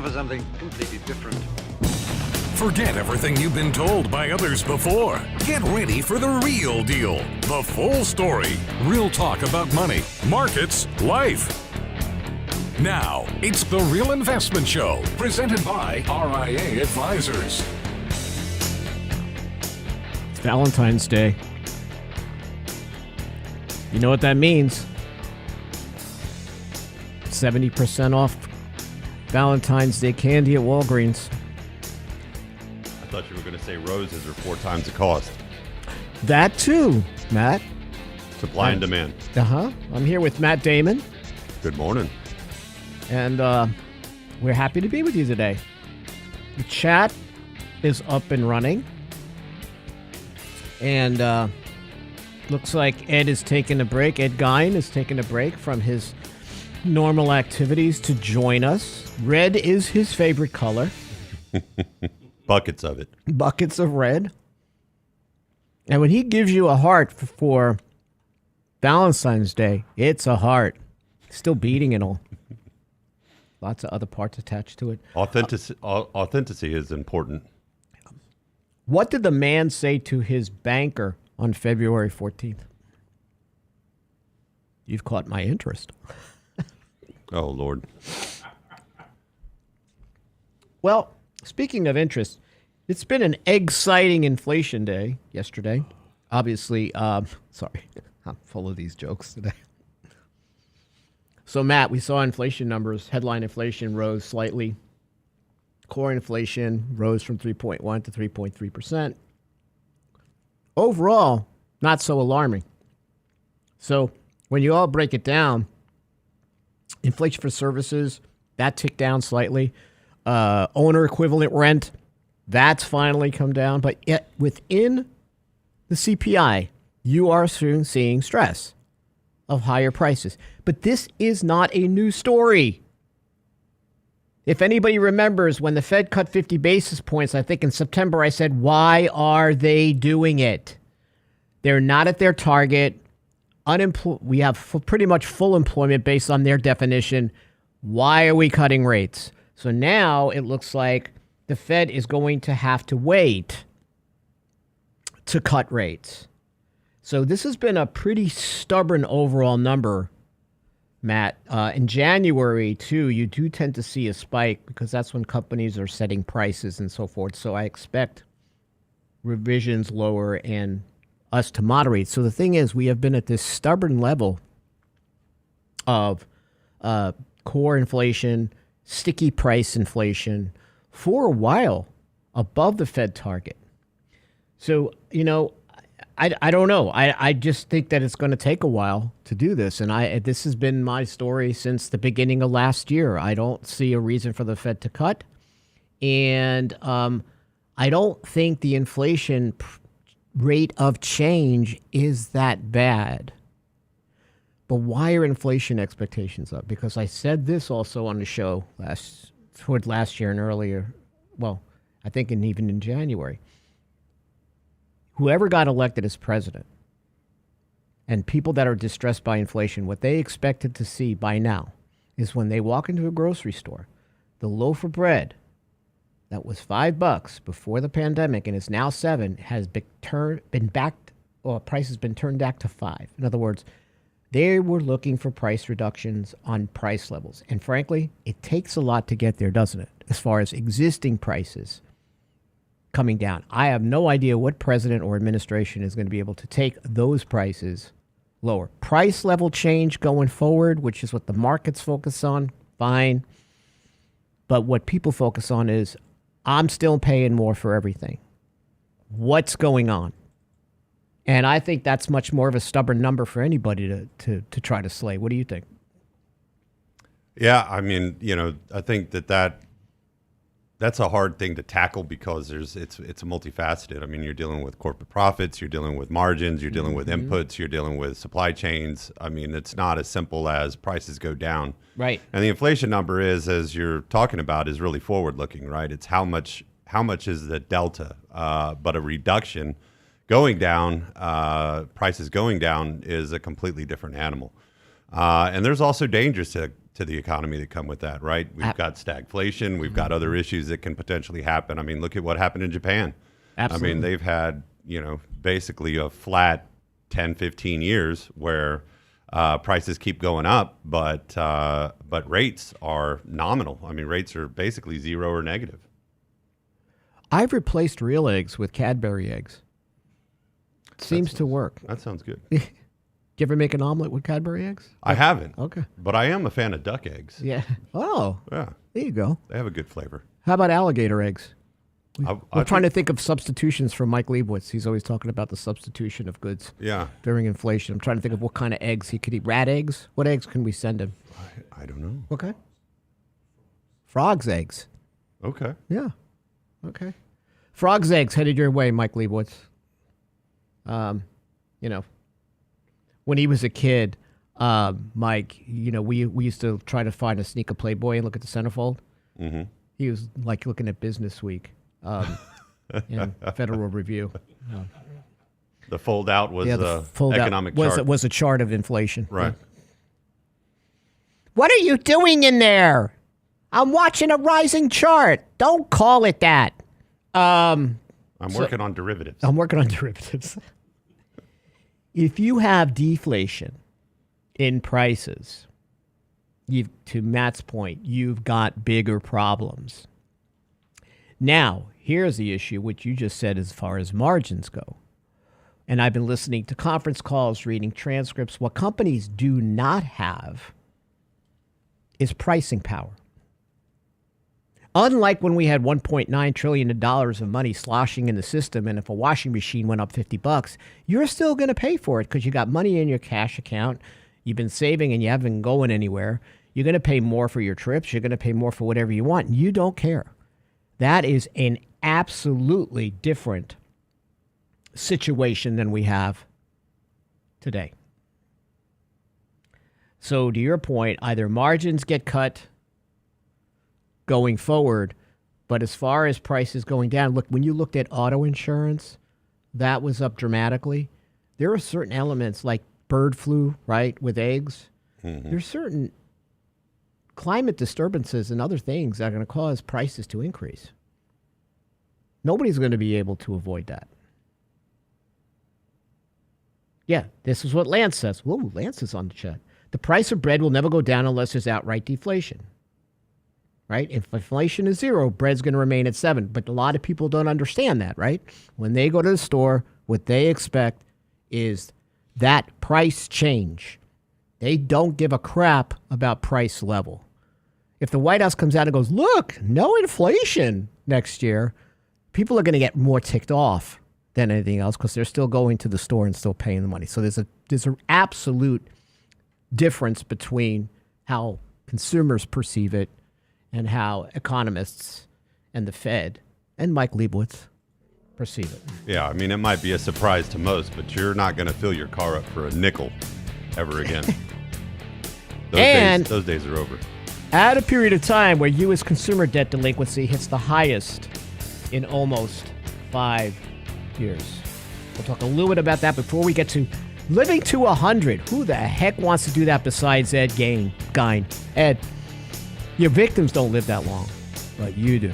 now for something completely different. Forget everything you've been told by others before. Get ready for the real deal, the full story, real talk about money, markets, life. Now, it's The Real Investment Show, presented by RIA Advisors. It's Valentine's Day. You know what that means? 70% off Valentine's Day candy at Walgreens. I thought you were going to say roses are 4 times the cost. That too, Matt. Supply and demand. I'm here with Matt Damon. Good morning. And we're happy to be with you today. The chat is up and running. And looks like Ed is taking a break. Ed Gein is taking a break from his normal activities to join us. Red is his favorite color. Buckets of it. Buckets of red. And when he gives you a heart for Valentine's Day, it's a heart. Still beating and all. Lots of other parts attached to it. Authenticity is important. What did the man say to his banker on February 14th? You've caught my interest. Oh, Lord. Well, speaking of interest, it's been an exciting inflation day yesterday. Obviously, sorry, I'm full of these jokes today. So, Matt, we saw inflation numbers. Headline inflation rose slightly. Core inflation rose from 3.1 to 3.3%. Overall, not so alarming. So, when you all break it down, inflation for services, that ticked down slightly. Owner equivalent rent, that's finally come down. But yet, within the CPI, you are soon seeing stress of higher prices. But this is not a new story. If anybody remembers when the Fed cut 50 basis points, I think in September, I said, why are they doing it? They're not at their target. We have pretty much full employment based on their definition. Why are we cutting rates? So now it looks like the Fed is going to have to wait to cut rates. So this has been a pretty stubborn overall number, Matt. In January, too, you do tend to see a spike because that's when companies are setting prices and so forth. So I expect revisions lower and us to moderate. So the thing is, we have been at this stubborn level of core inflation, sticky price inflation for a while above the Fed target. So, I don't know. I just think that it's going to take a while to do this. And this has been my story since the beginning of last year. I don't see a reason for the Fed to cut. And I don't think the inflation rate of change is that bad. But why are inflation expectations up? Because I said this also on the show toward last year and earlier. Well, I think even in January. Whoever got elected as president and people that are distressed by inflation, what they expected to see by now is when they walk into a grocery store, the loaf of bread that was $5 before the pandemic and is now $7 has been backed, or price has been turned back to $5. In other words, they were looking for price reductions on price levels. And frankly, it takes a lot to get there, doesn't it? As far as existing prices coming down. I have no idea what president or administration is going to be able to take those prices lower. Price level change going forward, which is what the markets focus on, fine. But what people focus on is, I'm still paying more for everything. What's going on? And I think that's much more of a stubborn number for anybody to try to slay. What do you think? Yeah, I mean, I think that's a hard thing to tackle because it's multifaceted. I mean, you're dealing with corporate profits, you're dealing with margins, you're dealing with inputs, you're dealing with supply chains. I mean, it's not as simple as prices go down. Right. And the inflation number is, as you're talking about, is really forward-looking, right? It's how much is the delta, but a reduction going down, prices going down is a completely different animal. And there's also dangers to to the economy that come with that, right? We've got stagflation. We've got other issues that can potentially happen. I mean, look at what happened in Japan. Absolutely. I mean, they've had, basically a flat 10, 15 years where prices keep going up, but rates are nominal. I mean, rates are basically zero or negative. I've replaced real eggs with Cadbury eggs. Seems to work. That sounds good. Do you ever make an omelet with Cadbury eggs? I haven't. Okay. But I am a fan of duck eggs. Yeah. Oh. Yeah. There you go. They have a good flavor. How about alligator eggs? I'm trying to think of substitutions from Mike Leibowitz. He's always talking about the substitution of goods during inflation. I'm trying to think of what kind of eggs he could eat. Rat eggs? What eggs can we send him? I don't know. Okay. Frogs' eggs. Okay. Yeah. Okay. Frogs' eggs headed your way, Mike Leibowitz. When he was a kid, Mike, we used to try to find a sneak a Playboy and look at the centerfold. Mm-hmm. He was like looking at Business Week. Federal Review. The fold out was the economic chart. Was a chart of inflation. Right. What are you doing in there? I'm watching a rising chart. Don't call it that. I'm working on derivatives. I'm working on derivatives. If you have deflation in prices, to Matt's point, you've got bigger problems. Now, here's the issue, which you just said as far as margins go. And I've been listening to conference calls, reading transcripts. What companies do not have is pricing power. Unlike when we had $1.9 trillion of money sloshing in the system, and if a washing machine went up $50, you're still going to pay for it because you got money in your cash account. You've been saving and you haven't been going anywhere. You're going to pay more for your trips. You're going to pay more for whatever you want. And you don't care. That is an absolutely different situation than we have today. So to your point, either margins get cut going forward, but as far as prices going down, look, when you looked at auto insurance, that was up dramatically. There are certain elements like bird flu, right, with eggs. Mm-hmm. There's certain climate disturbances and other things that are going to cause prices to increase. Nobody's going to be able to avoid that. Yeah, this is what Lance says. Whoa, Lance is on the chat. The price of bread will never go down unless there's outright deflation. Right? If inflation is 0, bread's going to remain at 7. But a lot of people don't understand that, right? When they go to the store, what they expect is that price change. They don't give a crap about price level. If the White House comes out and goes, look, no inflation next year, people are going to get more ticked off than anything else because they're still going to the store and still paying the money. So there's an absolute difference between how consumers perceive it and how economists and the Fed and Mike Leibowitz perceive it. Yeah, I mean, it might be a surprise to most, but you're not going to fill your car up for a nickel ever again. Those days are over. At a period of time where U.S. consumer debt delinquency hits the highest in almost 5 years. We'll talk a little bit about that before we get to living to 100. Who the heck wants to do that besides Ed Gein? Ed, your victims don't live that long, but you do.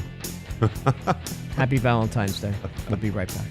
Happy Valentine's Day. We'll be right back.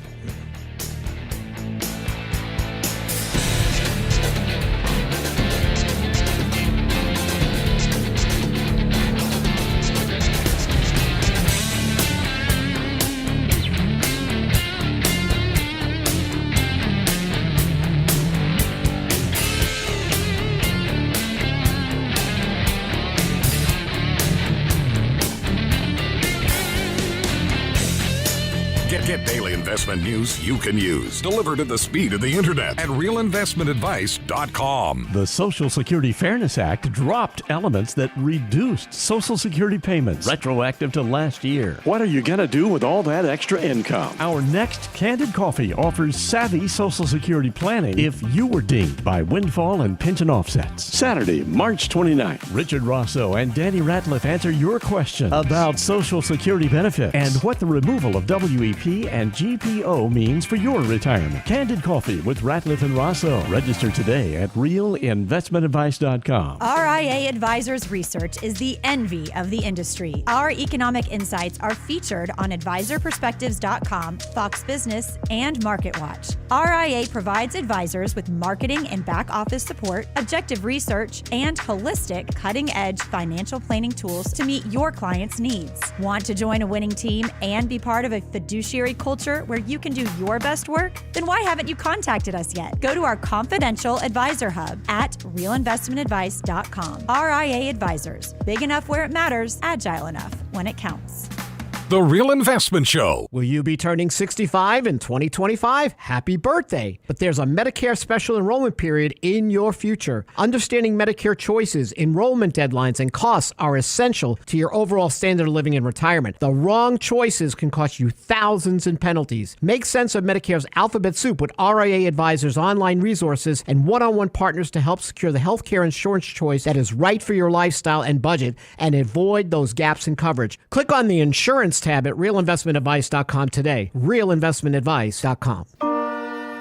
Get daily investment news you can use, delivered at the speed of the internet at realinvestmentadvice.com. The Social Security Fairness Act dropped elements that reduced Social Security payments, retroactive to last year. What are you going to do with all that extra income? Our next Candid Coffee offers savvy Social Security planning if you were dinged by windfall and pension offsets. Saturday, March 29th. Richard Rosso and Danny Ratliff answer your question about Social Security benefits and what the removal of WE GP and GPO means for your retirement. Candid Coffee with Ratliff and Rosso. Register today at realinvestmentadvice.com. RIA Advisors Research is the envy of the industry. Our economic insights are featured on advisorperspectives.com, Fox Business, and MarketWatch. RIA provides advisors with marketing and back office support, objective research, and holistic, cutting-edge financial planning tools to meet your clients' needs. Want to join a winning team and be part of a fiduciary culture where you can do your best work? Then why haven't you contacted us yet? Go to our confidential advisor hub at realinvestmentadvice.com. RIA Advisors. Big enough where it matters, agile enough when it counts. The Real Investment Show. Will you be turning 65 in 2025? Happy birthday! But there's a Medicare special enrollment period in your future. Understanding Medicare choices, enrollment deadlines, and costs are essential to your overall standard of living in retirement. The wrong choices can cost you thousands in penalties. Make sense of Medicare's alphabet soup with RIA Advisors, online resources, and one-on-one partners to help secure the healthcare insurance choice that is right for your lifestyle and budget and avoid those gaps in coverage. Click on the insurance tab at realinvestmentadvice.com today. realinvestmentadvice.com.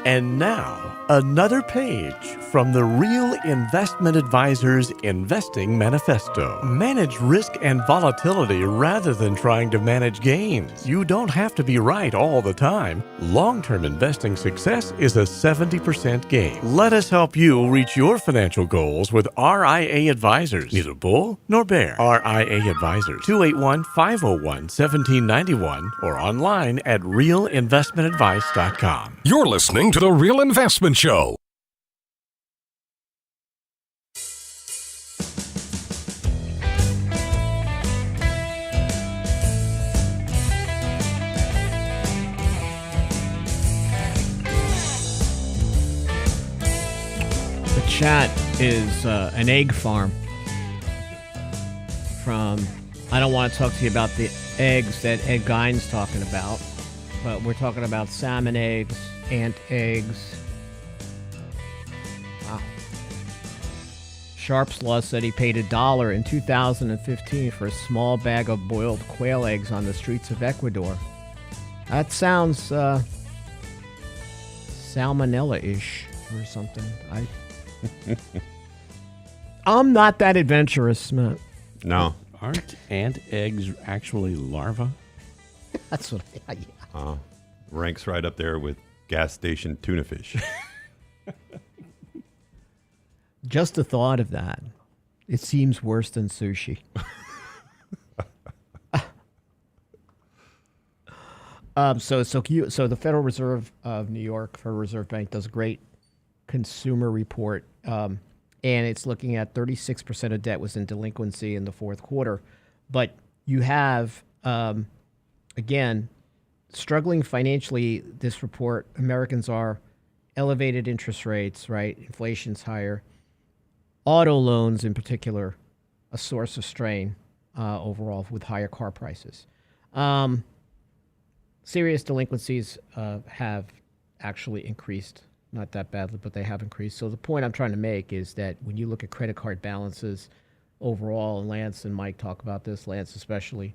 And now, another page from the Real Investment Advisors Investing Manifesto. Manage risk and volatility rather than trying to manage gains. You don't have to be right all the time. Long-term investing success is a 70% gain. Let us help you reach your financial goals with RIA Advisors. Neither bull nor bear. RIA Advisors, 281-501-1791 or online at realinvestmentadvice.com. You're listening to The Real Investment Show. The chat is an egg farm from, I don't want to talk to you about the eggs that Ed Gein's talking about, but we're talking about salmon eggs, ant eggs. Wow. Sharp's Law said he paid $1 in 2015 for a small bag of boiled quail eggs on the streets of Ecuador. That sounds salmonella-ish or something. I'm not that adventurous, Matt. No. Aren't ant eggs actually larvae? That's what yeah. Ranks right up there with gas station tuna fish. Just the thought of that, it seems worse than sushi. So the Federal Reserve of New York, Federal Reserve Bank, does a great consumer report, and it's looking at 36% of debt was in delinquency in the fourth quarter. But you have, again, struggling financially. This report, Americans are elevated interest rates, right? Inflation's higher. Auto loans, in particular, a source of strain overall with higher car prices. Serious delinquencies have actually increased. Not that badly, but they have increased. So the point I'm trying to make is that when you look at credit card balances overall, and Lance and Mike talk about this, Lance especially,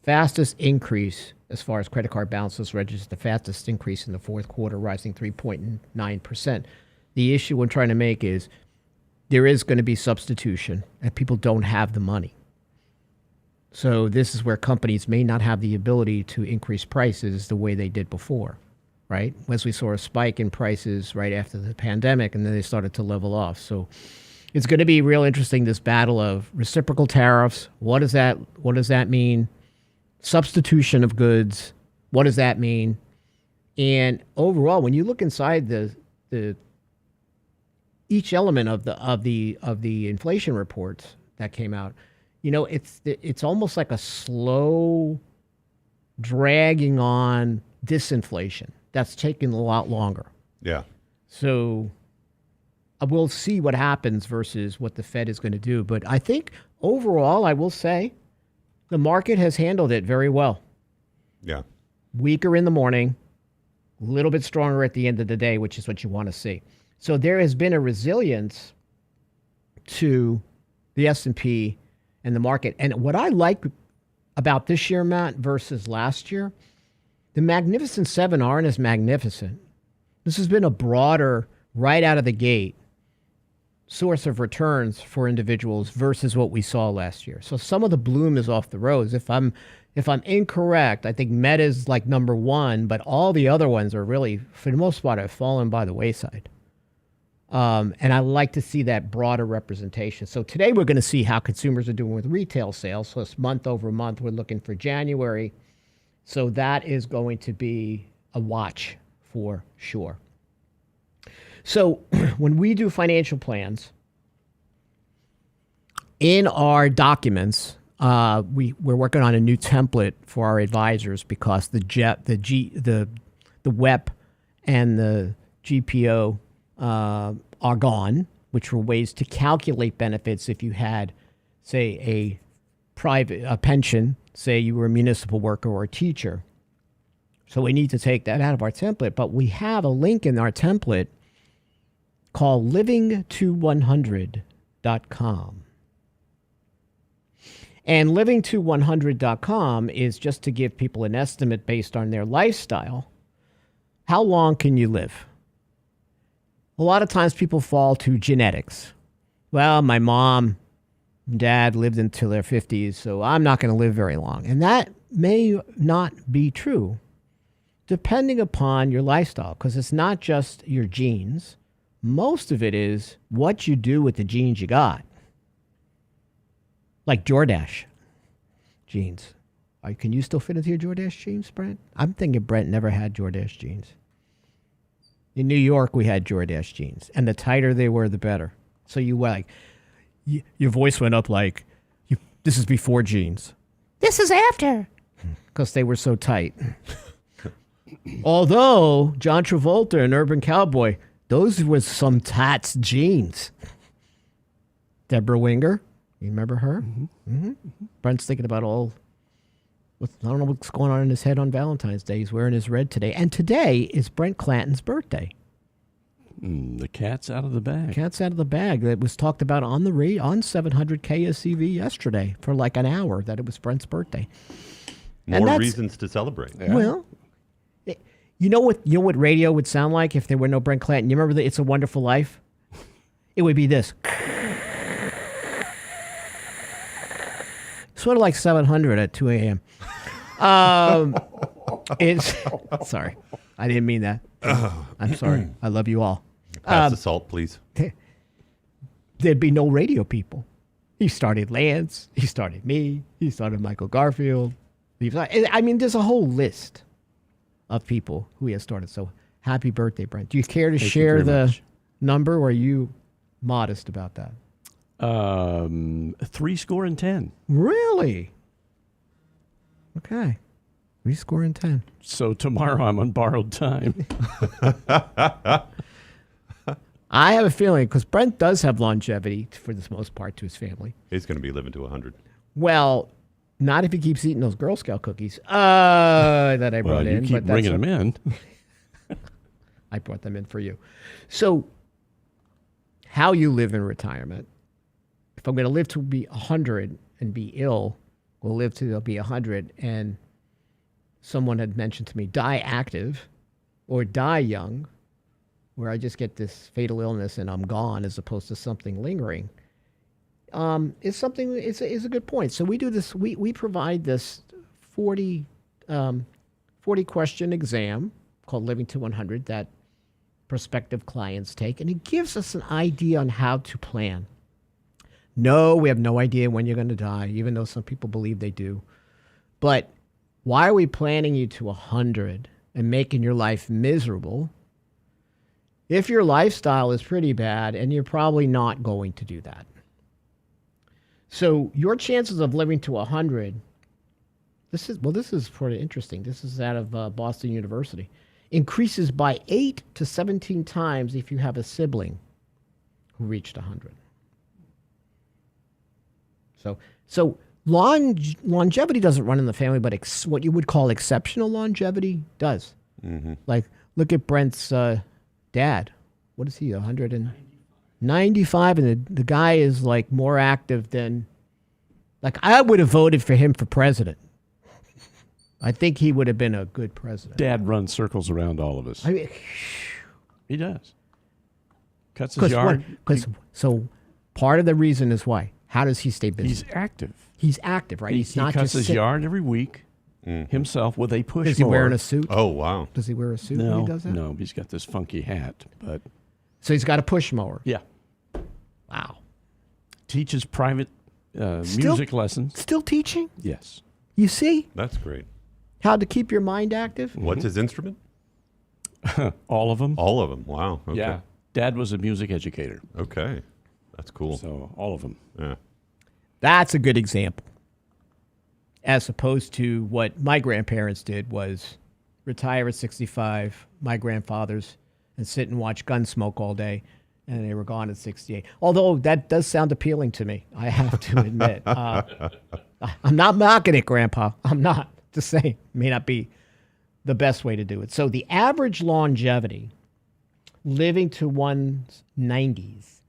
fastest increase as far as credit card balances registered, the fastest increase in the fourth quarter, rising 3.9%. The issue I'm trying to make is there is going to be substitution, and people don't have the money. So this is where companies may not have the ability to increase prices the way they did before, right? As we saw a spike in prices right after the pandemic, and then they started to level off. So it's going to be real interesting, this battle of reciprocal tariffs. What does that mean? Substitution of goods. What does that mean? And overall, when you look inside the each element of the inflation reports that came out, you know, it's almost like a slow dragging on disinflation that's taking a lot longer. Yeah. So we'll see what happens versus what the Fed is going to do. But I think overall, I will say the market has handled it very well. Yeah. Weaker in the morning, a little bit stronger at the end of the day, which is what you want to see. So there has been a resilience to the S&P and the market. And what I like about this year, Matt, versus last year, the Magnificent Seven aren't as magnificent. This has been a broader, right out of the gate, source of returns for individuals versus what we saw last year. So some of the bloom is off the rose. If I'm incorrect, I think Meta's like number one, but all the other ones are really, for the most part, have fallen by the wayside. And I like to see that broader representation. So today we're going to see how consumers are doing with retail sales. So it's month over month. We're looking for January. So that is going to be a watch for sure. So when we do financial plans, in our documents, we're working on a new template for our advisors because the WEP and the GPO are gone, which were ways to calculate benefits if you had, say, a pension, say you were a municipal worker or a teacher. So we need to take that out of our template, but we have a link in our template called livingto100.com. And livingto100.com is just to give people an estimate based on their lifestyle. How long can you live? A lot of times people fall to genetics. Well, my mom and dad lived until their 50s, so I'm not going to live very long. And that may not be true, depending upon your lifestyle, because it's not just your genes. Most of it is what you do with the genes you got. Like Jordache genes. Can you still fit into your Jordache genes, Brent? I'm thinking Brent never had Jordache genes. In New York, we had Jordache genes, and the tighter they were, the better. So you were like, your voice went up like, this is before jeans. This is after. Because they were so tight. Although, John Travolta and Urban Cowboy, those were some tats jeans. Deborah Winger, you remember her? Mm-hmm. Mm-hmm. Brent's thinking about I don't know what's going on in his head on Valentine's Day. He's wearing his red today. And today is Brent Clanton's birthday. The cat's out of the bag. Cat's out of the bag. That was talked about on the on 700 KSCV yesterday for like an hour, that it was Brent's birthday. More reasons to celebrate. Yeah. Well, you know what radio would sound like if there were no Brent Clanton? You remember the It's a Wonderful Life? It would be this. Sort of like 700 at 2 a.m. It's sorry, I didn't mean that. I'm sorry. I love you all. Pass the salt, please. There'd be no radio people. He started Lance. He started me. He started Michael Garfield. I mean, there's a whole list of people who he has started. So happy birthday, Brent. Do you care to share the number, or are you modest about that? 10. Really? Okay. 10. So tomorrow I'm on borrowed time. I have a feeling, because Brent does have longevity for the most part to his family. He's going to be living to 100. Well, not if he keeps eating those Girl Scout cookies that I brought in. You keep bringing them in. I brought them in for you. So, how you live in retirement. If I'm going to live to be 100 and be ill, we'll live to be 100. And someone had mentioned to me, die active or die young, where I just get this fatal illness and I'm gone, as opposed to something lingering. It's a good point. So we do this. We provide this 40 question exam called Living to 100 that prospective clients take, and it gives us an idea on how to plan. No, we have no idea when you're going to die, even though some people believe they do. But why are we planning you to 100 and making your life miserable if your lifestyle is pretty bad and you're probably not going to do that? So your chances of living to 100, this is pretty interesting. This is out of Boston University. Increases by 8 to 17 times if you have a sibling who reached 100. So longevity doesn't run in the family, but what you would call exceptional longevity does. Mm-hmm. Like, look at Brent's dad. What is he, 195? And the guy is like more active than, like, I would have voted for him for president. I think he would have been a good president. Dad runs circles around all of us. I mean, He does. Cuts his yard. So part of the reason is why. How does he stay busy? He's active. He's active, right? He's He not cuts just his yard every week himself with a push Is he mower. wearing a suit? Oh, wow. Does he wear a suit when No, he does that? no, he's got this funky hat. But So he's got a push mower. yeah, Wow. teaches private music lessons. Still teaching? Yes. You see That's great. how to keep your mind active? What's his instrument? All of them. All of them. Wow. Okay. Yeah. Dad was a music educator, Okay. That's cool. so all of them. Yeah. That's a good example. As opposed to what my grandparents did was retire at 65, my grandfathers, and sit and watch Gunsmoke all day, and they were gone at 68. Although that does sound appealing to me, I have to admit. I'm not mocking it, Grandpa. I'm not. Just saying, may not be the best way to do it. So the average longevity, living to one's 90s,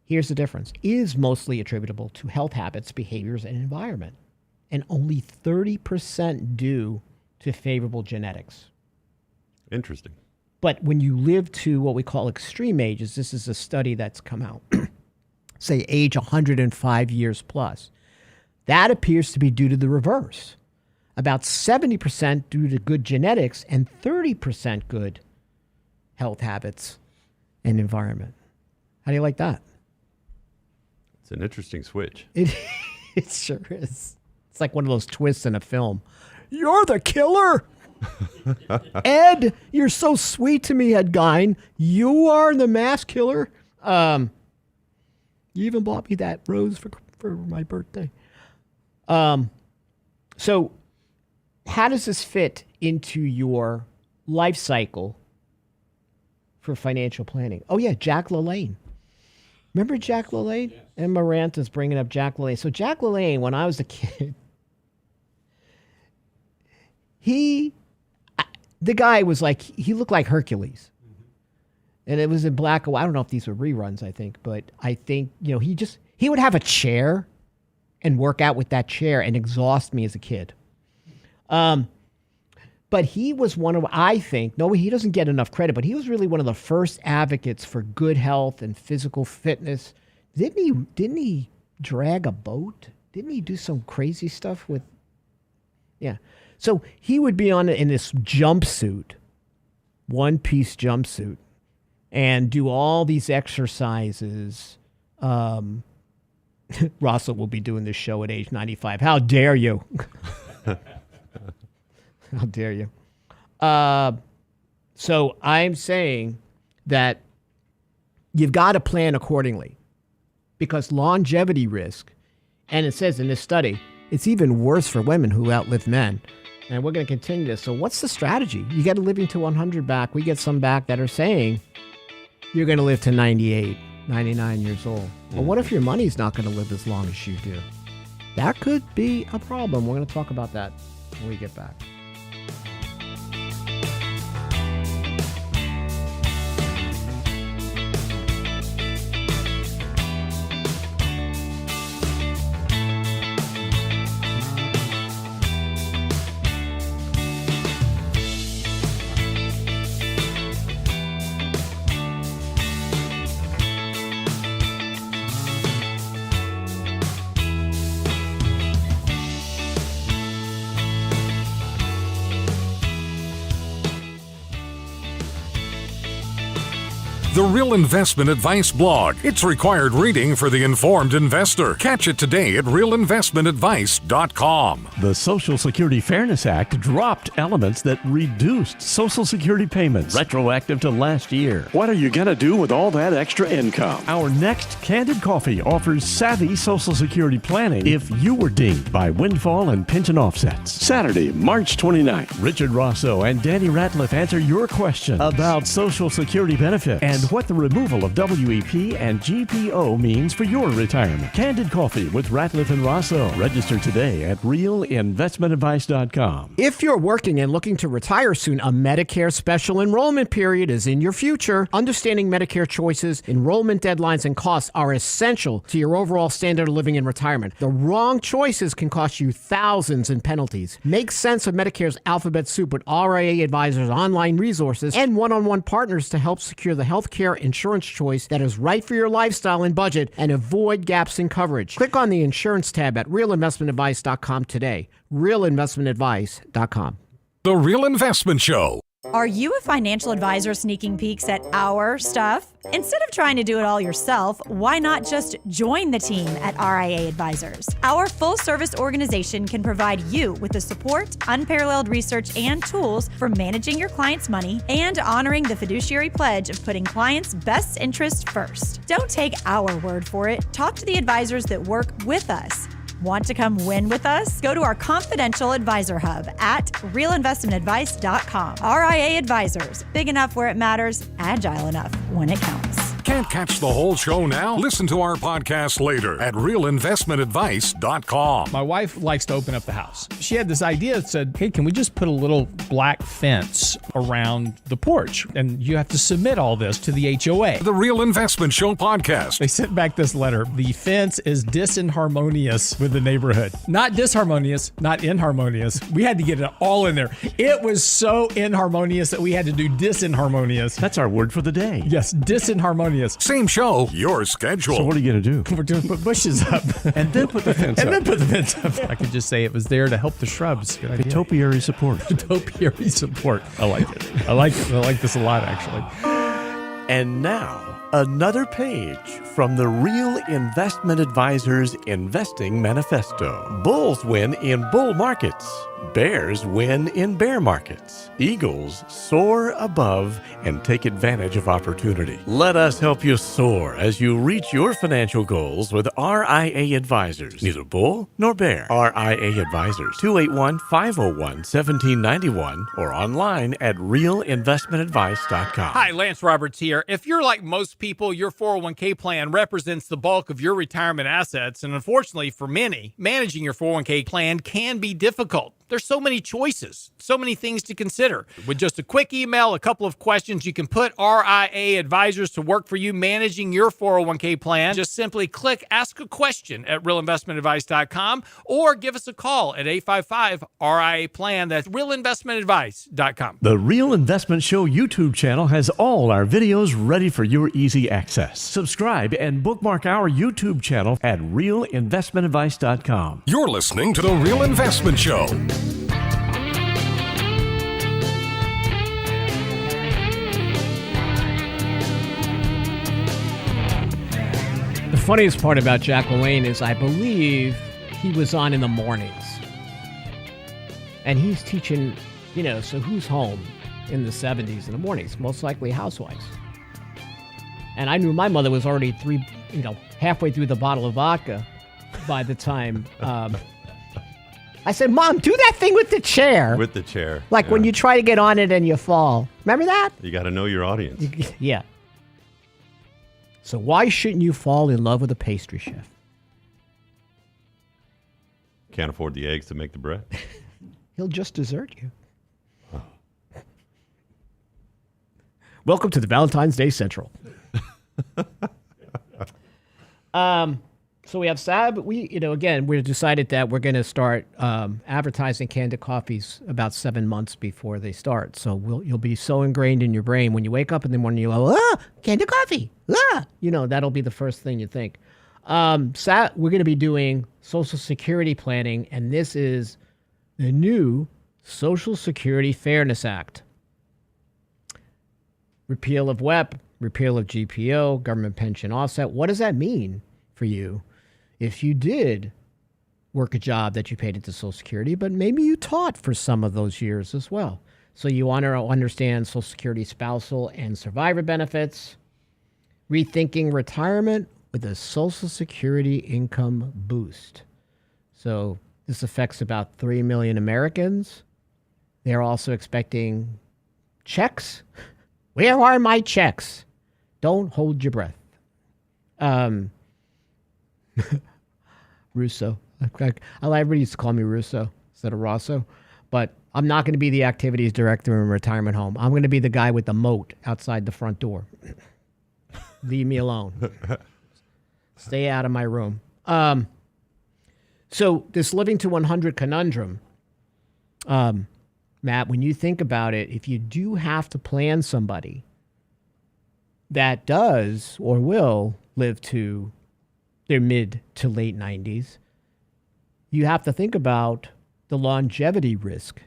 here's the difference, is mostly attributable to health habits, behaviors, and environment, and only 30% due to favorable genetics. Interesting. But when you live to what we call extreme ages, this is a study that's come out, say age 105 years plus, that appears to be due to the reverse. About 70% due to good genetics and 30% good health habits and environment. How do you like that? It's an interesting switch. It sure is. It's like one of those twists in a film. You're the killer. Ed, you're so sweet to me, Ed Gein. You are the mass killer. You even bought me that rose for my birthday. So how does this fit into your life cycle for financial planning? Oh, yeah, Jack LaLanne. Remember Jack LaLanne? Yes. And Maranta's bringing up Jack LaLanne. So Jack LaLanne, when I was a kid, the guy was like, he looked like Hercules. And it was in black and white. I don't know if these were reruns, I think. But I think, he would have a chair and work out with that chair and exhaust me as a kid. But he was one of, I think, no, he doesn't get enough credit, but he was really one of the first advocates for good health and physical fitness. Didn't he drag a boat? Didn't he do some crazy stuff with, yeah. So he would be in this jumpsuit, one-piece jumpsuit, and do all these exercises. Russell will be doing this show at age 95. How dare you? How dare you? So I'm saying that you've got to plan accordingly because longevity risk, and it says in this study, it's even worse for women who outlive men. And we're going to continue this. So what's the strategy? You get a living to 100 back. We get some back that are saying you're going to live to 98, 99 years old. Well, what if your money's not going to live as long as you do? That could be a problem. We're going to talk about that when we get back. The Real Investment Advice blog. It's required reading for the informed investor. Catch it today at realinvestmentadvice.com. The Social Security Fairness Act dropped elements that reduced Social Security payments, retroactive to last year. What are you going to do with all that extra income? Our next Candid Coffee offers savvy Social Security planning if you were dinged by windfall and pension offsets. Saturday, March 29th, Richard Rosso and Danny Ratliff answer your question about Social Security benefits and and what the removal of WEP and GPO means for your retirement. Candid Coffee with Ratliff and Rosso. Register today at realinvestmentadvice.com. If you're working and looking to retire soon, a Medicare special enrollment period is in your future. Understanding Medicare choices, enrollment deadlines, and costs are essential to your overall standard of living in retirement. The wrong choices can cost you thousands in penalties. Make sense of Medicare's alphabet soup with RIA Advisors online resources and one-on-one partners to help secure the healthcare insurance choice that is right for your lifestyle and budget and avoid gaps in coverage. Click on the insurance tab at realinvestmentadvice.com today. realinvestmentadvice.com. The Real Investment Show. Are you a financial advisor sneaking peeks at our stuff? Instead of trying to do it all yourself, why not just join the team at RIA Advisors? Our full-service organization can provide you with the support, unparalleled research, and tools for managing your clients' money and honoring the fiduciary pledge of putting clients' best interest first. Don't take our word for it. Talk to the advisors that work with us. Want to come win with us? Go to our confidential advisor hub at realinvestmentadvice.com. RIA Advisors, big enough where it matters, agile enough when it counts. Can't catch the whole show now? Listen to our podcast later at realinvestmentadvice.com. My wife likes to open up the house. She had this idea that said, hey, can we just put a little black fence around the porch? And you have to submit all this to the HOA. The Real Investment Show podcast. They sent back this letter. The fence is disinharmonious with the neighborhood. Not disharmonious, not inharmonious. We had to get it all in there. It was so inharmonious that we had to do disinharmonious. That's our word for the day. Yes, disinharmonious. Same show, your schedule. So what are you going to do? We're going to put bushes up. And then put the fence up. And then put the fence up. I could just say it was there to help the shrubs. Good idea. Topiary support. Topiary support. I like it. I like it. I like this a lot, actually. And now, another page from the Real Investment Advisors Investing Manifesto. Bulls win in bull markets. Bears win in bear markets. Eagles soar above and take advantage of opportunity. Let us help you soar as you reach your financial goals with RIA Advisors. Neither bull nor bear. RIA Advisors, 281-501-1791 or online at realinvestmentadvice.com. Hi, Lance Roberts here. If you're like most people, your 401k plan represents the bulk of your retirement assets, and unfortunately for many, managing your 401k plan can be difficult. There's so many choices, so many things to consider. With just a quick email, a couple of questions, you can put RIA Advisors to work for you managing your 401k plan. Just simply click Ask a Question at realinvestmentadvice.com or give us a call at 855-RIA-PLAN. That's realinvestmentadvice.com. The Real Investment Show YouTube channel has all our videos ready for your easy access. Subscribe and bookmark our YouTube channel at realinvestmentadvice.com. You're listening to The Real Investment Show. The funniest part about Jack LaLanne is I believe he was on in the mornings. And he's teaching, so who's home in the 70s in the mornings? Most likely housewives. And I knew my mother was already halfway through the bottle of vodka by the time I said, Mom, do that thing with the chair. With the chair. Like when you try to get on it and you fall. Remember that? You got to know your audience. Yeah. So why shouldn't you fall in love with a pastry chef? Can't afford the eggs to make the bread. He'll just desert you. Oh. Welcome to the Valentine's Day Central. So we have Sab. We decided that we're going to start advertising Candid Coffees about 7 months before they start. So you'll be so ingrained in your brain when you wake up in the morning, you go, Candid Coffee, that'll be the first thing you think. We're going to be doing Social Security planning, and this is the new Social Security Fairness Act. Repeal of WEP, repeal of GPO, government pension offset. What does that mean for you? If you did work a job that you paid into Social Security, but maybe you taught for some of those years as well. So you want to understand Social Security spousal and survivor benefits, rethinking retirement with a Social Security income boost. So this affects about 3 million Americans. They're also expecting checks. Where are my checks? Don't hold your breath. Russo. Everybody used to call me Russo instead of Rosso, but I'm not going to be the activities director in a retirement home. I'm going to be the guy with the moat outside the front door. Leave me alone. Stay out of my room. So this living to 100 conundrum, Matt, when you think about it, if you do have to plan somebody that does or will live to their mid to late 90s, you have to think about the longevity risk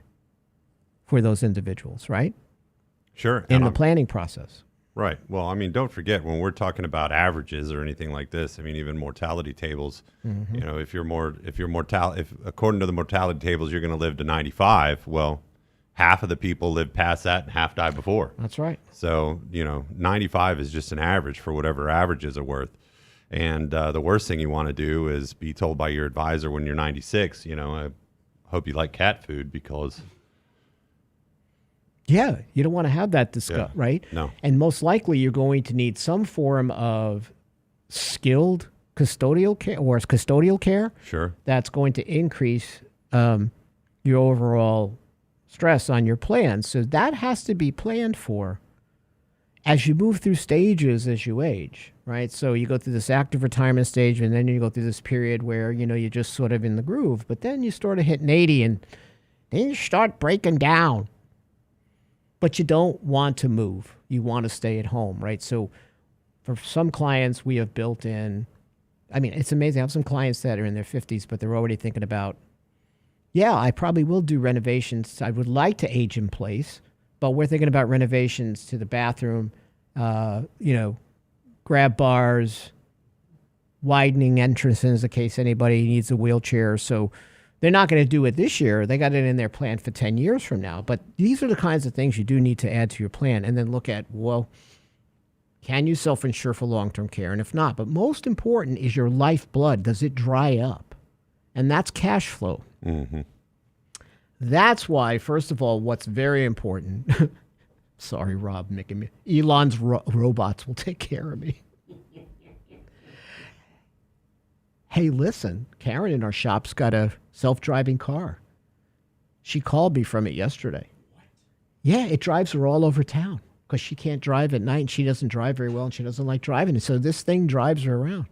for those individuals, right? Sure. In the planning process. Right. Well, I mean, don't forget when we're talking about averages or anything like this. I mean, even mortality tables. You know, if according to the mortality tables, you're going to live to 95. Well, half of the people live past that and half die before. That's right. So 95 is just an average for whatever averages are worth. And the worst thing you want to do is be told by your advisor when you're 96. I hope you like cat food because. Yeah, you don't want to have that right? No. And most likely you're going to need some form of skilled custodial care. Sure. That's going to increase your overall stress on your plan. So that has to be planned for as you move through stages as you age, right? So you go through this active retirement stage, and then you go through this period where, you're just sort of in the groove. But then you start hitting 80, and then you start breaking down. But you don't want to move. You want to stay at home, right? So for some clients, we have built in, it's amazing. I have some clients that are in their 50s, but they're already thinking about, I probably will do renovations. I would like to age in place, but we're thinking about renovations to the bathroom, grab bars, widening entrances in case anybody needs a wheelchair. So they're not going to do it this year. They got it in their plan for 10 years from now. But these are the kinds of things you do need to add to your plan and then look at, can you self-insure for long-term care? And if not, but most important is your lifeblood. Does it dry up? And that's cash flow. Mm-hmm. That's why, first of all, what's very important, sorry, Rob, making me, Elon's robots will take care of me. Hey, listen, Karen in our shop's got a self-driving car. She called me from it yesterday. What? Yeah, it drives her all over town because she can't drive at night and she doesn't drive very well and she doesn't like driving. So this thing drives her around.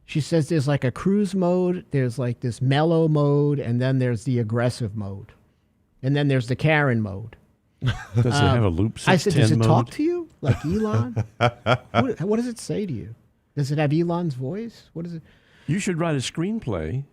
She says there's like a cruise mode, there's like this mellow mode, and then there's the aggressive mode. And then there's the Karen mode. Does it have a loop 610 I said, does it mode? talk to you like Elon? What does it say to you? Does it have Elon's voice? What is it? You should write a screenplay,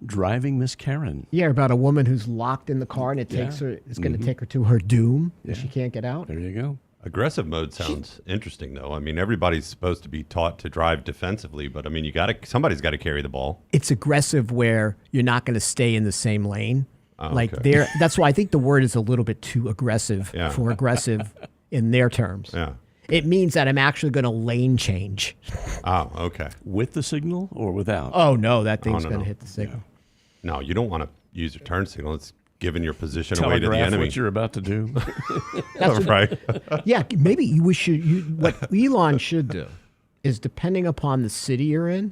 Driving Miss Karen. Yeah, about a woman who's locked in the car and it's going to take her to her doom and she can't get out. There you go. Aggressive mode sounds interesting, though. I mean, everybody's supposed to be taught to drive defensively, but I mean, somebody's got to carry the ball. It's aggressive where you're not going to stay in the same lane. Okay. That's why I think the word is a little bit too aggressive for aggressive in their terms. Yeah. It means that I'm actually going to lane change. Oh, okay. With the signal or without? Oh, no, that thing's going to hit the signal. No, you don't want to use your turn signal. It's giving your position away to the enemy. What you're about to do. That's right. Yeah, maybe what Elon should do is, depending upon the city you're in,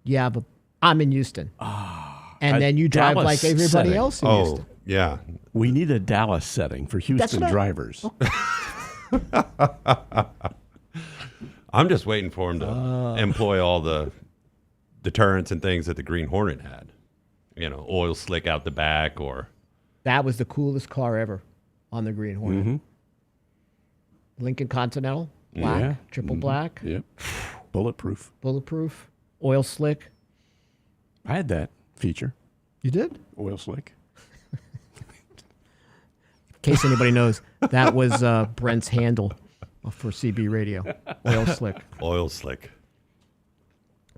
but I'm in Houston. And then you drive Dallas like everybody setting. else in Houston. Oh, yeah. We need a Dallas setting for Houston drivers. I'm just waiting for him to employ all the deterrents and things that the Green Hornet had. Oil slick out the back or... That was the coolest car ever on the Green Hornet. Mm-hmm. Lincoln Continental, black, triple black. Yep. Bulletproof. Oil slick. I had that feature. You did? Oil slick. In case anybody knows, that was Brent's handle for CB radio. Oil slick. Oil slick.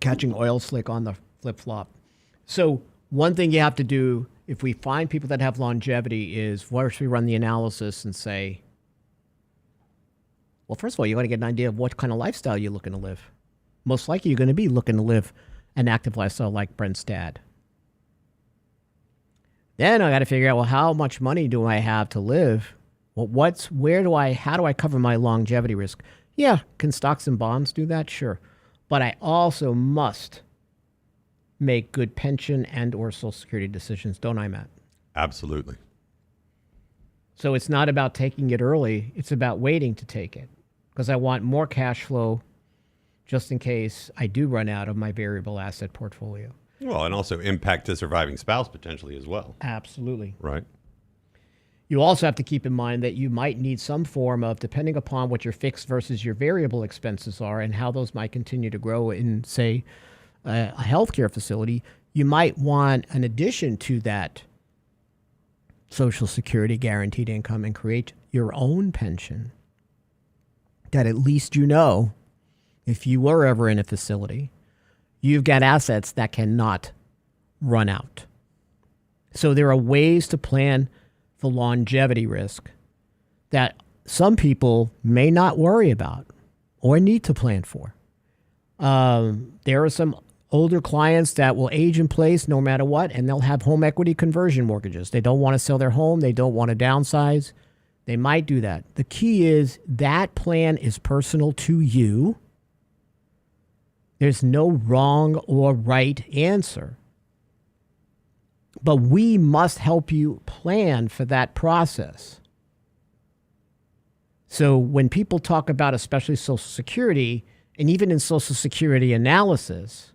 Catching oil slick on the flip-flop. So one thing you have to do, if we find people that have longevity, is first we run the analysis and say, well, first of all, you got to get an idea of what kind of lifestyle you're looking to live. Most likely you're going to be looking to live an active lifestyle like Brent's dad. Then I got to figure out, well, how much money do I have to live Well, how do I cover my longevity risk? Yeah, can stocks and bonds do that? Sure. But I also must make good pension and or Social Security decisions, don't I, Matt? Absolutely. So it's not about taking it early. It's about waiting to take it because I want more cash flow just in case I do run out of my variable asset portfolio. Well, and also impact to surviving spouse potentially as well. Absolutely. Right. You also have to keep in mind that you might need some form of, depending upon what your fixed versus your variable expenses are and how those might continue to grow in, say, a healthcare facility, you might want an addition to that Social Security guaranteed income and create your own pension that at least you know if you were ever in a facility, you've got assets that cannot run out. So there are ways to plan for longevity risk that some people may not worry about or need to plan for. There are some older clients that will age in place no matter what, and they'll have home equity conversion mortgages. They don't want to sell their home. They don't want to downsize. They might do that. The key is that plan is personal to you. There's no wrong or right answer. But we must help you plan for that process. So when people talk about especially Social Security, and even in Social Security analysis,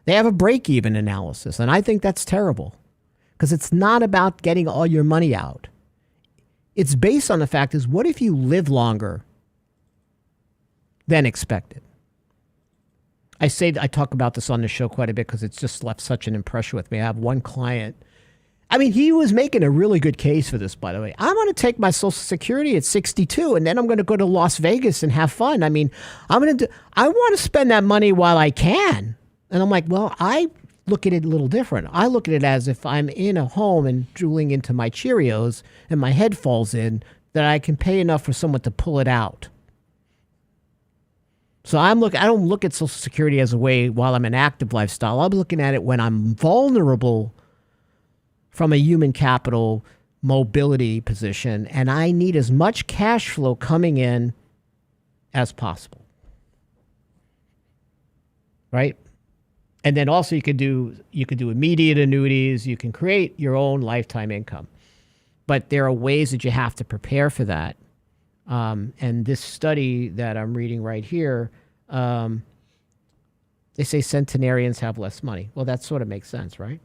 they have a break-even analysis. And I think that's terrible because it's not about getting all your money out. It's based on the fact is, what if you live longer than expected? I talk about this on the show quite a bit because it's just left such an impression with me. I have one client. I mean, he was making a really good case for this, by the way. I'm going to take my Social Security at 62, and then I'm going to go to Las Vegas and have fun. I mean, I want to spend that money while I can. And I'm like, well, I look at it a little different. I look at it as if I'm in a home and drooling into my Cheerios and my head falls in, that I can pay enough for someone to pull it out. So I don't look at Social Security as a way while I'm an active lifestyle. I'm looking at it when I'm vulnerable from a human capital mobility position, and I need as much cash flow coming in as possible. Right? And then also you could do immediate annuities. You can create your own lifetime income. But there are ways that you have to prepare for that. And this study that I'm reading right here, they say centenarians have less money. Well, that sort of makes sense, right?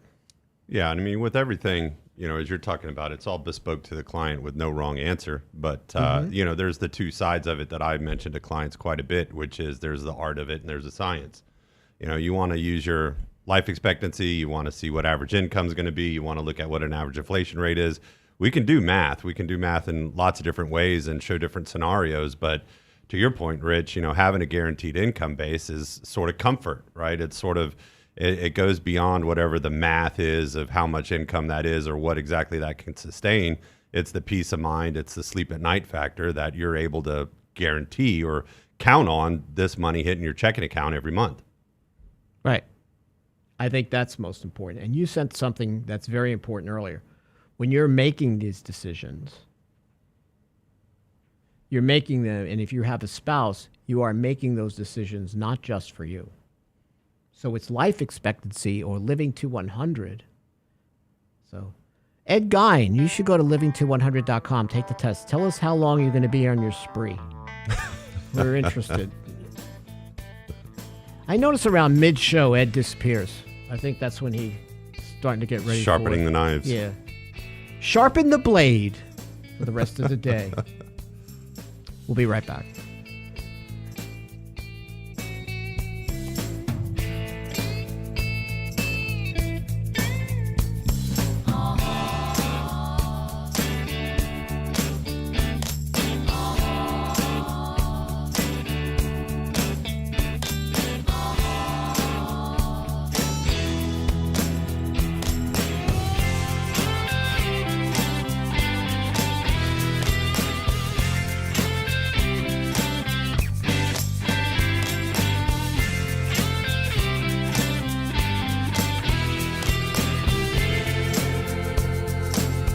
Yeah, and I mean, with everything, as you're talking about, it's all bespoke to the client with no wrong answer. But, there's the two sides of it that I've mentioned to clients quite a bit, which is there's the art of it and there's the science. You want to use your life expectancy. You want to see what average income is going to be. You want to look at what an average inflation rate is. We can do math. We can do math in lots of different ways and show different scenarios. But to your point, Rich, having a guaranteed income base is sort of comfort, right? It's sort of, it goes beyond whatever the math is of how much income that is or what exactly that can sustain. It's the peace of mind. It's the sleep at night factor that you're able to guarantee or count on this money hitting your checking account every month. Right. I think that's most important. And you said something that's very important earlier. When you're making these decisions, you're making them, and if you have a spouse, you are making those decisions not just for you. So it's life expectancy or living to 100. So Ed Gein, you should go to livingto100.com, take the test. Tell us how long you're going to be on your spree. We're interested. I notice around mid-show, Ed disappears. I think that's when he's starting to get ready Sharpening the knives. Yeah. Sharpen the blade for the rest of the day. We'll be right back.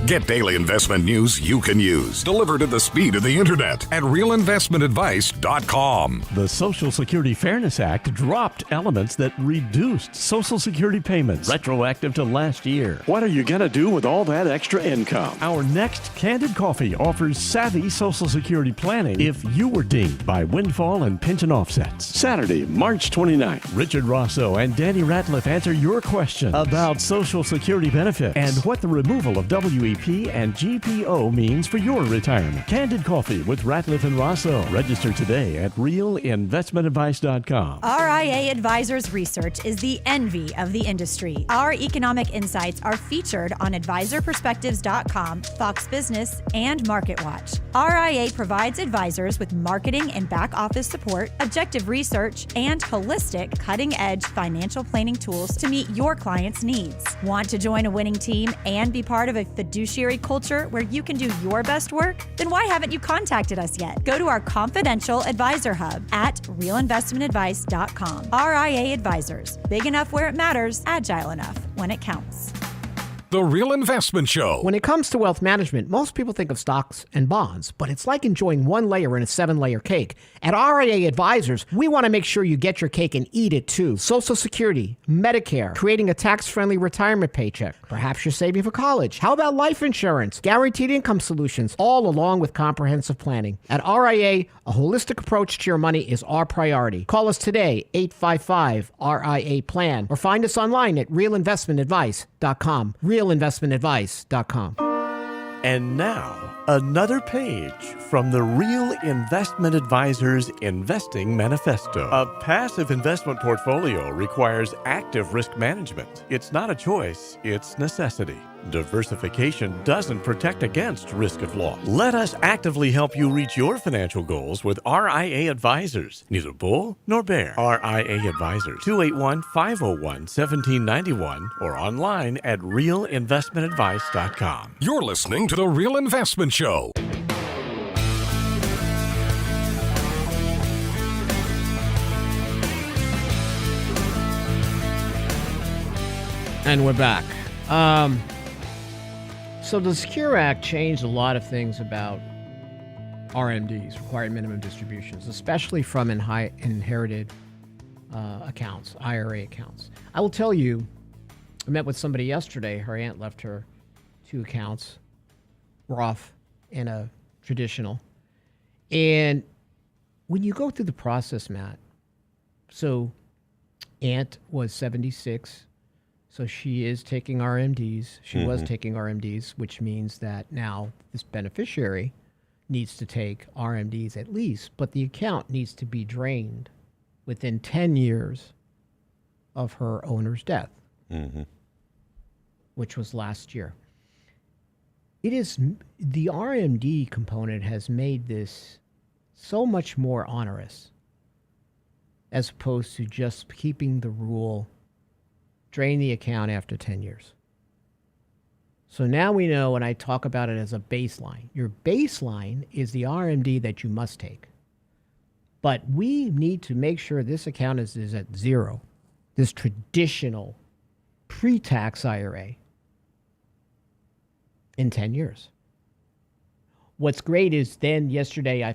Get daily investment news you can use, delivered at the speed of the internet at realinvestmentadvice.com. The Social Security Fairness Act dropped elements that reduced Social Security payments, retroactive to last year. What are you going to do with all that extra income? Our next Candid Coffee offers savvy Social Security planning if you were dinged by windfall and pension offsets. Saturday, March 29th, Richard Rosso and Danny Ratliff answer your questions about Social Security benefits and what the removal of WEP and GPO means for your retirement. Candid Coffee with Ratliff and Rosso. Register today at realinvestmentadvice.com. RIA Advisors Research is the envy of the industry. Our economic insights are featured on advisorperspectives.com, Fox Business, and MarketWatch. RIA provides advisors with marketing and back office support, objective research, and holistic, cutting-edge financial planning tools to meet your clients' needs. Want to join a winning team and be part of a fiduciary culture where you can do your best work? Then why haven't you contacted us yet? Go to our confidential advisor hub at realinvestmentadvice.com. RIA Advisors. Big enough where it matters, agile enough when it counts. The Real Investment Show. When it comes to wealth management, most people think of stocks and bonds, but it's like enjoying one layer in a 7-layer cake. At RIA Advisors, we want to make sure you get your cake and eat it too. Social Security, Medicare, creating a tax-friendly retirement paycheck. Perhaps you're saving for college. How about life insurance, guaranteed income solutions, all along with comprehensive planning? At RIA, a holistic approach to your money is our priority. Call us today, 855-RIA-PLAN, or find us online at realinvestmentadvice.com. realinvestmentadvice.com. And now, another page from the Real Investment Advisors Investing Manifesto. A passive investment portfolio requires active risk management. It's not a choice, it's necessity. Diversification doesn't protect against risk of loss. Let us actively help you reach your financial goals with RIA Advisors. Neither bull nor bear. RIA Advisors, 281-501-1791 or online at realinvestmentadvice.com. You're listening to The Real Investment Show. And we're back. So the Secure Act changed a lot of things about RMDs, required minimum distributions, especially from inherited accounts, IRA accounts. I will tell you, I met with somebody yesterday. Her aunt left her 2 accounts, Roth and a traditional. And when you go through the process, Matt, so aunt was 76. So she is taking RMDs. She was taking RMDs, which means that now this beneficiary needs to take RMDs at least, but the account needs to be drained within 10 years of her owner's death, which was last year. It is the RMD component has made this so much more onerous as opposed to just keeping the rule drain the account after 10 years. So now we know, and I talk about it as a baseline. Your baseline is the RMD that you must take. But we need to make sure this account is at zero, this traditional pre-tax IRA, in 10 years. What's great is then yesterday I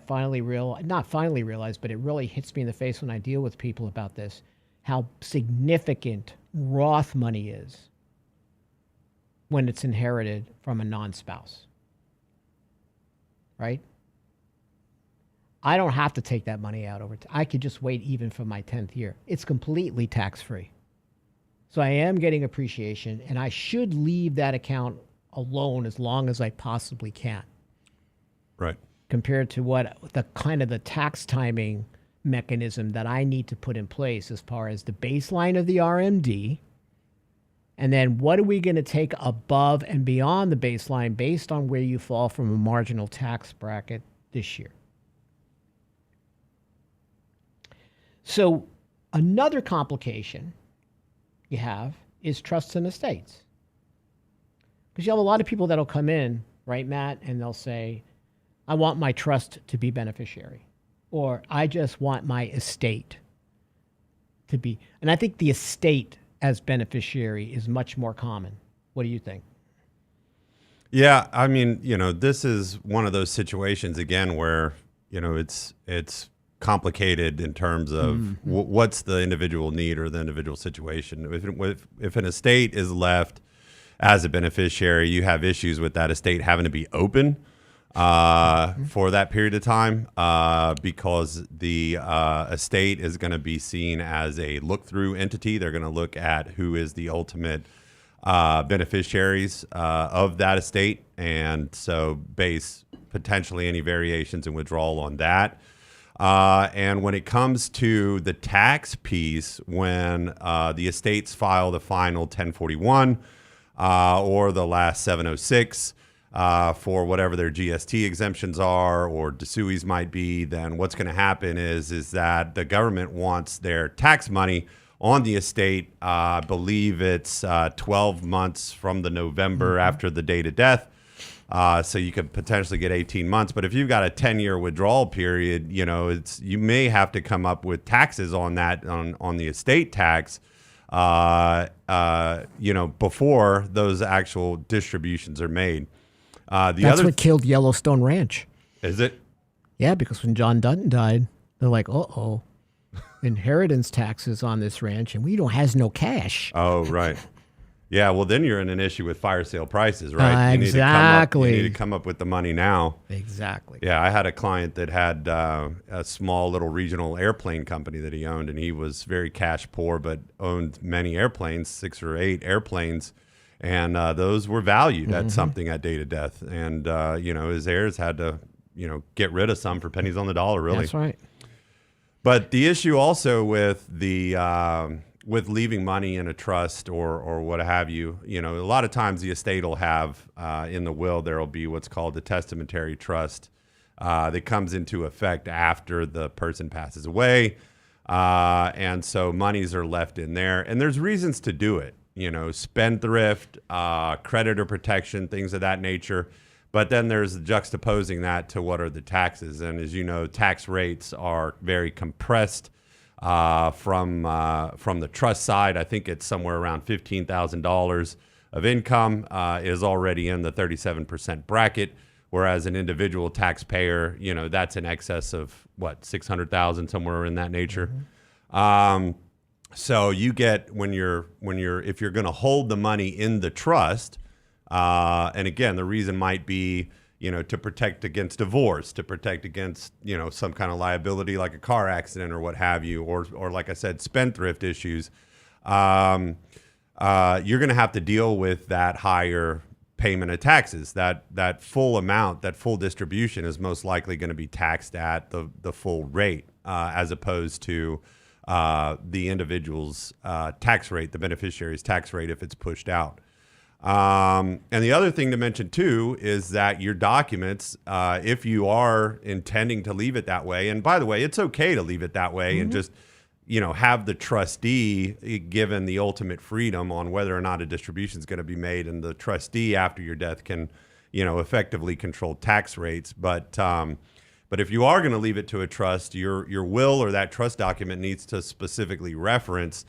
not finally realized, but it really hits me in the face when I deal with people about this, how significant Roth money is when it's inherited from a non-spouse, right? I don't have to take that money out I could just wait even for my 10th year. It's completely tax-free. So I am getting appreciation, and I should leave that account alone as long as I possibly can. Right. Compared to what the kind of the tax timing mechanism that I need to put in place as far as the baseline of the RMD, and then what are we going to take above and beyond the baseline based on where you fall from a marginal tax bracket this year. So another complication you have is trusts and estates. Because you have a lot of people that'll come in, right, Matt, and they'll say, I want my trust to be beneficiary, or I just want my estate to be. And I think the estate as beneficiary is much more common. What do you think? Yeah, I mean, this is one of those situations again where, it's complicated in terms of what's the individual need or the individual situation. If an estate is left as a beneficiary, you have issues with that estate having to be open for that period of time because the estate is going to be seen as a look-through entity. They're going to look at who is the ultimate beneficiaries of that estate, and so base potentially any variations in withdrawal on that. And when it comes to the tax piece, when the estates file the final 1041 or the last 706 for whatever their GST exemptions are or DSUIs might be, then what's going to happen is that the government wants their tax money on the estate. I believe it's 12 months from the November after the date of death. So you could potentially get 18 months. But if you've got a 10-year withdrawal period, you may have to come up with taxes on that, on the estate tax, before those actual distributions are made. That's what killed Yellowstone Ranch. Is it? Yeah, because when John Dutton died, they're like, uh-oh, inheritance taxes on this ranch, and we don't has no cash. Oh, right. Yeah, well, then you're in an issue with fire sale prices, right? Exactly. You need to come up with the money now. Exactly. Yeah, I had a client that had a small little regional airplane company that he owned, and he was very cash poor, but owned many airplanes, 6 or 8 airplanes, and those were valued at something at date of death. And, his heirs had to, get rid of some for pennies on the dollar, really. That's right. But the issue also with with leaving money in a trust or what have you, a lot of times the estate will have in the will, there will be what's called the testamentary trust that comes into effect after the person passes away. And so monies are left in there. And there's reasons to do it, spendthrift, creditor protection, things of that nature. But then there's juxtaposing that to what are the taxes. And as you know, tax rates are very compressed from the trust side. I think it's somewhere around $15,000 of income is already in the 37% bracket, whereas an individual taxpayer, that's in excess of $600,000, somewhere in that nature. So you get if you're going to hold the money in the trust, and again, the reason might be, to protect against divorce, to protect against, some kind of liability like a car accident or what have you, or like I said, spendthrift issues. You're going to have to deal with that higher payment of taxes. That full amount, that full distribution is most likely going to be taxed at the full rate, as opposed to the individual's tax rate, the beneficiary's tax rate, if it's pushed out. And the other thing to mention too is that your documents, if you are intending to leave it that way, and by the way, it's okay to leave it that way and just, have the trustee given the ultimate freedom on whether or not a distribution is going to be made, and the trustee after your death can, effectively control tax rates. But if you are going to leave it to a trust, your will or that trust document needs to specifically reference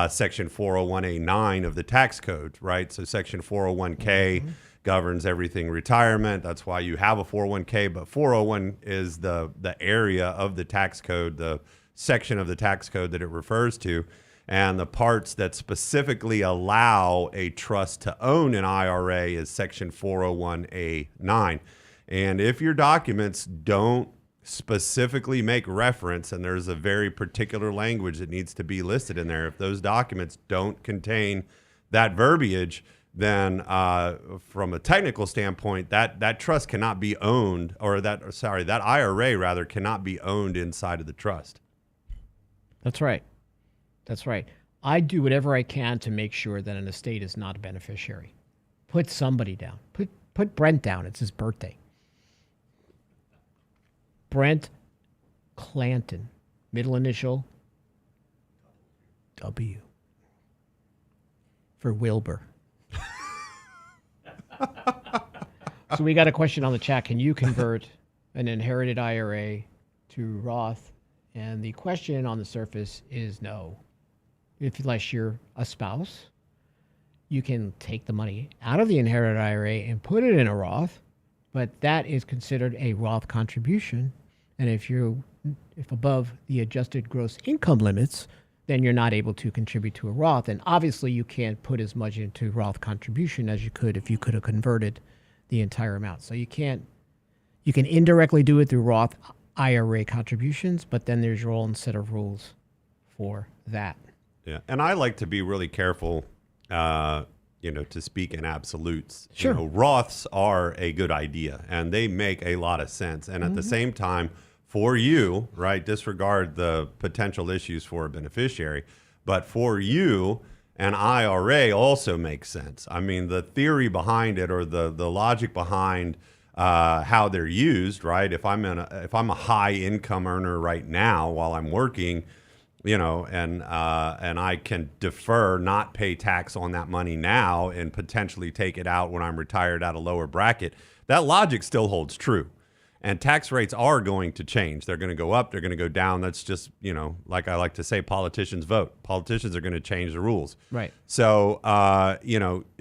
Section 401A9 of the tax code, right? So Section 401K governs everything retirement. That's why you have a 401K, but 401 is the area of the tax code, the section of the tax code that it refers to, and the parts that specifically allow a trust to own an IRA is Section 401A9. And if your documents don't specifically make reference, and there's a very particular language that needs to be listed in there, if those documents don't contain that verbiage, then from a technical standpoint, that trust cannot be owned, or that IRA rather cannot be owned inside of the trust. That's right. That's right. I do whatever I can to make sure that an estate is not a beneficiary. Put somebody down. Put Brent down. It's his birthday. Brent Clanton, middle initial W for Wilbur. So we got a question on the chat. Can you convert an inherited IRA to Roth? And the question on the surface is no, unless you're a spouse you can take the money out of the inherited IRA and put it in a Roth, but that is considered a Roth contribution. And if above the adjusted gross income limits, then you're not able to contribute to a Roth. And obviously you can't put as much into Roth contribution as you could if you could have converted the entire amount. So you can indirectly do it through Roth IRA contributions, but then there's your own set of rules for that. Yeah, and I like to be really careful, to speak in absolutes. Sure. Roths are a good idea, and they make a lot of sense. And at the same time, for you, right, disregard the potential issues for a beneficiary, but for you, an IRA also makes sense. I mean, the theory behind it, or the logic behind how they're used, right? If I'm a high income earner right now while I'm working, and I can defer, not pay tax on that money now, and potentially take it out when I'm retired at a lower bracket, that logic still holds true. And tax rates are going to change. They're going to go up. They're going to go down. That's just, like I like to say, politicians vote. Politicians are going to change the rules. Right. So,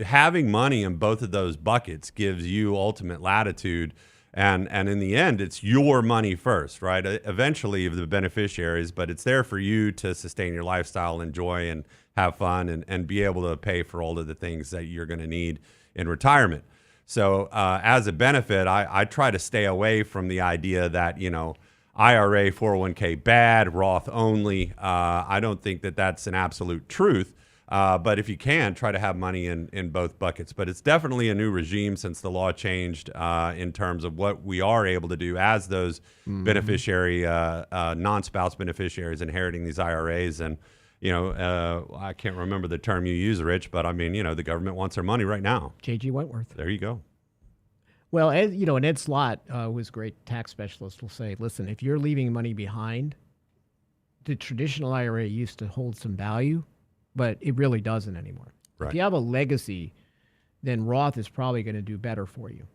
having money in both of those buckets gives you ultimate latitude. And in the end, it's your money first, right? Eventually, the beneficiaries, but it's there for you to sustain your lifestyle, enjoy, and have fun, and be able to pay for all of the things that you're going to need in retirement. So as a benefit, I try to stay away from the idea that, IRA, 401k bad, Roth only. I don't think that that's an absolute truth. But if you can, try to have money in both buckets. But it's definitely a new regime since the law changed in terms of what we are able to do as those beneficiary, non-spouse beneficiaries inheriting these IRAs. And, I can't remember the term you use, Rich, but I mean, the government wants their money right now. J.G. Wentworth. There you go. Well, and Ed Slott, who's a great tax specialist, will say, listen, if you're leaving money behind, the traditional IRA used to hold some value, but it really doesn't anymore. Right. If you have a legacy, then Roth is probably going to do better for you.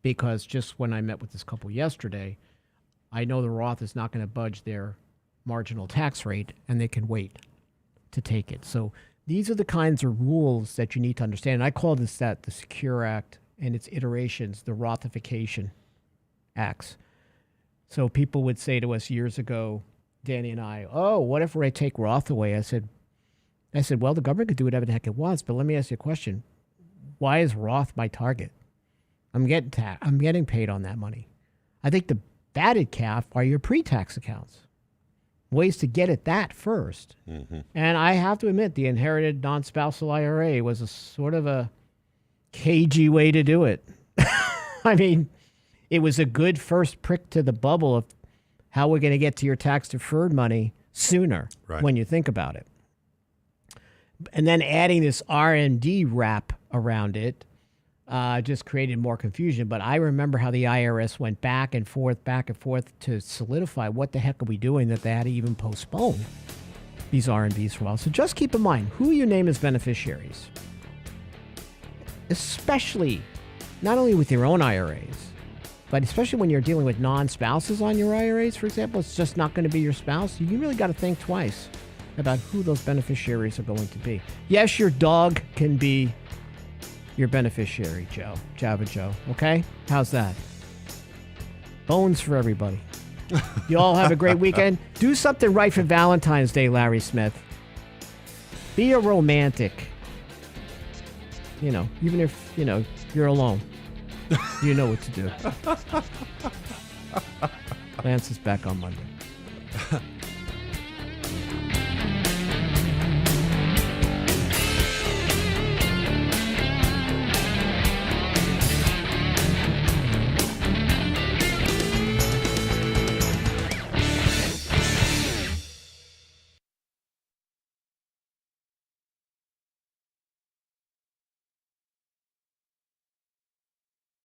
Because just when I met with this couple yesterday, I know the Roth is not going to budge their marginal tax rate, and they can wait to take it. So these are the kinds of rules that you need to understand. And I call this the Secure Act and its iterations, the Rothification acts. So people would say to us years ago, Danny and I, oh, what if I take Roth away? I said, well, the government could do whatever the heck it wants, but let me ask you a question. Why is Roth my target? I'm getting paid on that money. I think the batted calf are your pre-tax accounts. Ways to get at that first. Mm-hmm. And I have to admit, the inherited non-spousal IRA was a sort of a cagey way to do it. I mean, it was a good first prick to the bubble of how we're going to get to your tax-deferred money sooner, right, when you think about it. And then adding this R&D wrap around it just created more confusion. But I remember how the IRS went back and forth to solidify what the heck are we doing, that they had to even postpone these R&Ds for a while. So just keep in mind who you name as beneficiaries, especially not only with your own IRAs, but especially when you're dealing with non-spouses on your IRAs, for example. It's just not going to be your spouse. You really got to think twice about who those beneficiaries are going to be. Yes, your dog can be your beneficiary, Java Joe. Okay? How's that? Bones for everybody. You all have a great weekend. Do something right for Valentine's Day, Larry Smith. Be a romantic. Even if, you're alone. You know what to do. Lance is back on Monday.